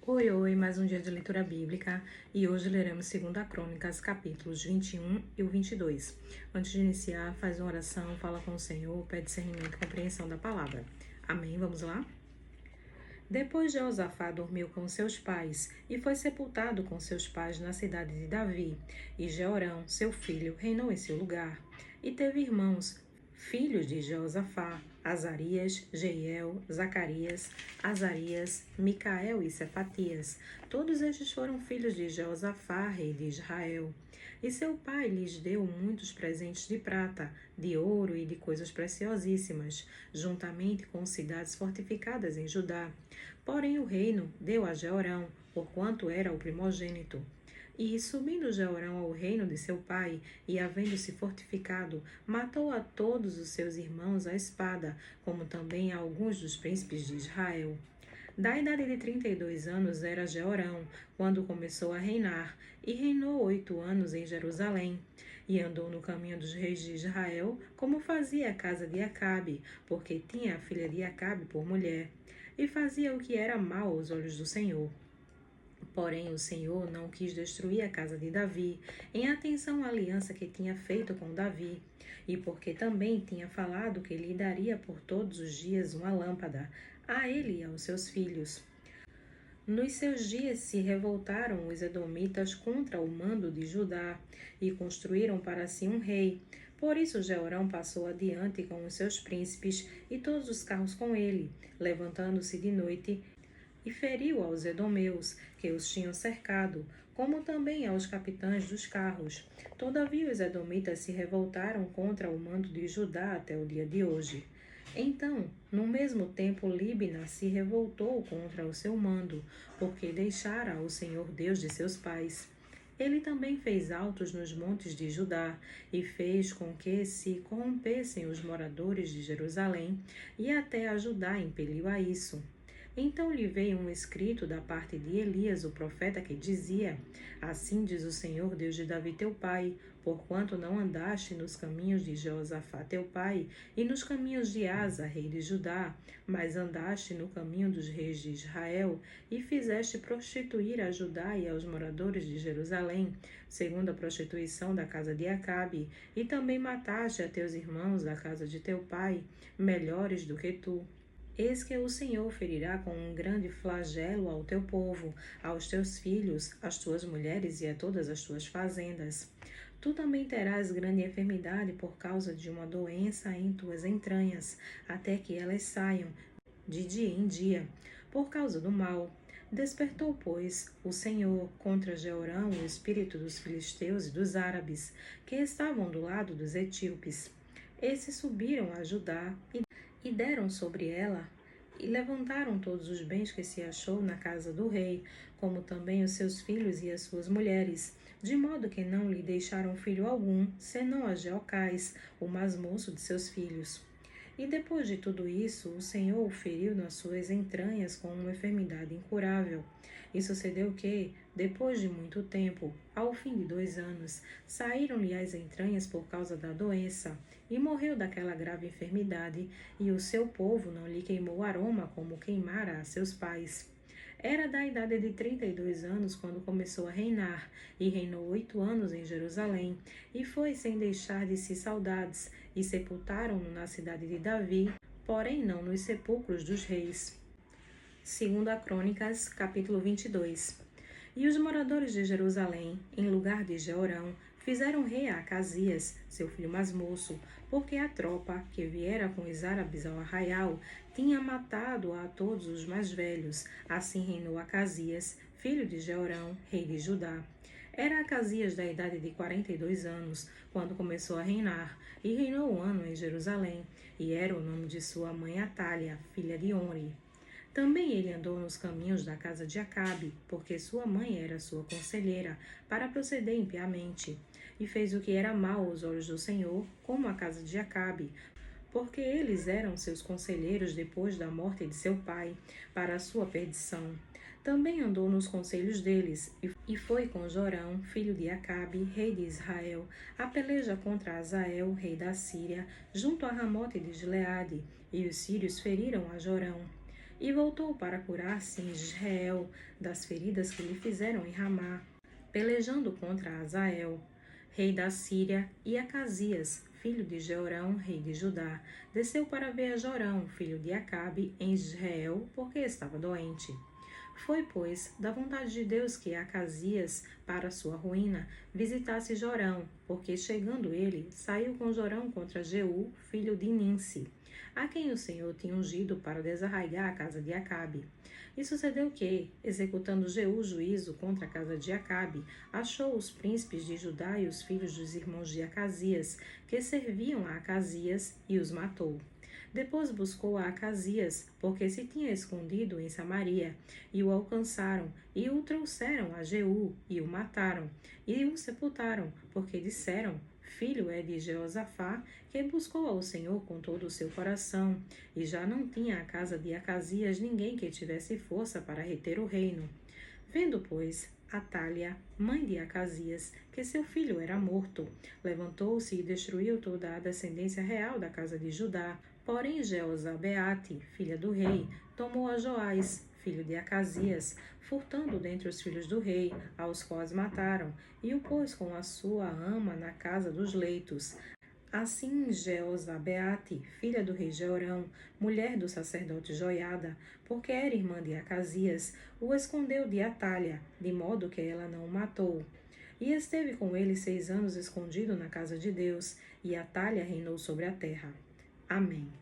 Oi, oi, mais um dia de leitura bíblica e hoje leremos 2 Crônicas, capítulos 21 e o 22. Antes de iniciar, faz uma oração, fala com o Senhor, pede discernimento e compreensão da palavra. Amém? Vamos lá? Depois Jeosafá dormiu com seus pais e foi sepultado com seus pais na cidade de Davi, e Jeorão, seu filho, reinou em seu lugar. E teve irmãos, filhos de Jeosafá, Azarias, Jeiel, Zacarias, Azarias, Micael e Cefatias. Todos estes foram filhos de Jeosafá, rei de Israel. E seu pai lhes deu muitos presentes de prata, de ouro e de coisas preciosíssimas, juntamente com cidades fortificadas em Judá. Porém o reino deu a Jeorão, porquanto era o primogênito. E, subindo Jeorão ao reino de seu pai, e havendo-se fortificado, matou a todos os seus irmãos à espada, como também a alguns dos príncipes de Israel. Da idade de 32 anos era Jeorão, quando começou a reinar, e reinou 8 anos em Jerusalém. E andou no caminho dos reis de Israel, como fazia a casa de Acabe, porque tinha a filha de Acabe por mulher. E fazia o que era mal aos olhos do Senhor. Porém, o Senhor não quis destruir a casa de Davi, em atenção à aliança que tinha feito com Davi, e porque também tinha falado que lhe daria por todos os dias uma lâmpada, a ele e aos seus filhos. Nos seus dias se revoltaram os edomitas contra o mando de Judá, e construíram para si um rei. Por isso Jeorão passou adiante com os seus príncipes e todos os carros com ele, levantando-se de noite, e feriu aos edomeus, que os tinham cercado, como também aos capitães dos carros. Todavia os edomitas se revoltaram contra o mando de Judá até o dia de hoje. Então, no mesmo tempo, Líbina se revoltou contra o seu mando, porque deixara o Senhor Deus de seus pais. Ele também fez altos nos montes de Judá, e fez com que se corrompessem os moradores de Jerusalém, e até a Judá impeliu a isso. Então lhe veio um escrito da parte de Elias, o profeta, que dizia: Assim diz o Senhor, Deus de Davi teu pai, porquanto não andaste nos caminhos de Jeosafá teu pai, e nos caminhos de Asa, rei de Judá, mas andaste no caminho dos reis de Israel, e fizeste prostituir a Judá e aos moradores de Jerusalém, segundo a prostituição da casa de Acabe, e também mataste a teus irmãos da casa de teu pai, melhores do que tu. Eis que o Senhor ferirá com um grande flagelo ao teu povo, aos teus filhos, às tuas mulheres e a todas as tuas fazendas. Tu também terás grande enfermidade por causa de uma doença em tuas entranhas, até que elas saiam, de dia em dia, por causa do mal. Despertou, pois, o Senhor contra Jeorão o espírito dos filisteus e dos árabes, que estavam do lado dos etíopes. Esses subiram a Judá e deram sobre ela, e levantaram todos os bens que se achou na casa do rei, como também os seus filhos e as suas mulheres, de modo que não lhe deixaram filho algum, senão a Jeocais, o mais moço de seus filhos. E depois de tudo isso, o Senhor o feriu nas suas entranhas com uma enfermidade incurável. E sucedeu que, depois de muito tempo, ao fim de 2 anos, saíram-lhe as entranhas por causa da doença, e morreu daquela grave enfermidade, e o seu povo não lhe queimou aroma como queimara a seus pais. Era da idade de 32 anos quando começou a reinar, e reinou 8 anos em Jerusalém, e foi sem deixar de si saudades, e sepultaram-no na cidade de Davi, porém não nos sepulcros dos reis. 2 Crônicas, capítulo 22. E os moradores de Jerusalém, em lugar de Jeorão, fizeram rei a Acasias, seu filho mais moço, porque a tropa que viera com os árabes ao arraial tinha matado a todos os mais velhos. Assim reinou Acasias, filho de Jeorão, rei de Judá. Era Acasias da idade de 42 anos, quando começou a reinar, e reinou 1 ano em Jerusalém, e era o nome de sua mãe Atália, filha de Onri. Também ele andou nos caminhos da casa de Acabe, porque sua mãe era sua conselheira, para proceder impiamente. E fez o que era mal aos olhos do Senhor, como a casa de Acabe, porque eles eram seus conselheiros depois da morte de seu pai, para a sua perdição. Também andou nos conselhos deles, e foi com Jorão, filho de Acabe, rei de Israel, a peleja contra Azael, rei da Síria, junto a Ramote de Gileade, e os sírios feriram a Jorão. e voltou para curar-se em Israel das feridas que lhe fizeram em Ramá, pelejando contra Azael, rei da Síria, e Acasias, filho de Jeorão, rei de Judá, desceu para ver a Jorão, filho de Acabe, em Israel, porque estava doente. Foi, pois, da vontade de Deus que Acasias, para sua ruína, visitasse Jorão, porque, chegando ele, saiu com Jorão contra Jeú, filho de Ninsi, a quem o Senhor tinha ungido para desarraigar a casa de Acabe. E sucedeu que, executando Jeú juízo contra a casa de Acabe, achou os príncipes de Judá e os filhos dos irmãos de Acasias, que serviam a Acasias, e os matou. Depois buscou a Acasias, porque se tinha escondido em Samaria, e o alcançaram, e o trouxeram a Jeú, e o mataram, e o sepultaram, porque disseram: Filho é de Jeosafá, que buscou ao Senhor com todo o seu coração, e já não tinha a casa de Acasias ninguém que tivesse força para reter o reino. Vendo, pois, Atália, mãe de Acasias, que seu filho era morto, levantou-se e destruiu toda a descendência real da casa de Judá. Porém, Jeozabeate, filha do rei, tomou a Joás, filho de Acasias, furtando dentre os filhos do rei, aos quais mataram, e o pôs com a sua ama na casa dos leitos. Assim, Jeozabeate, filha do rei Jeorão, mulher do sacerdote Joiada, porque era irmã de Acasias, o escondeu de Atália, de modo que ela não o matou. E esteve com ele 6 anos escondido na casa de Deus, e Atália reinou sobre a terra. Amém.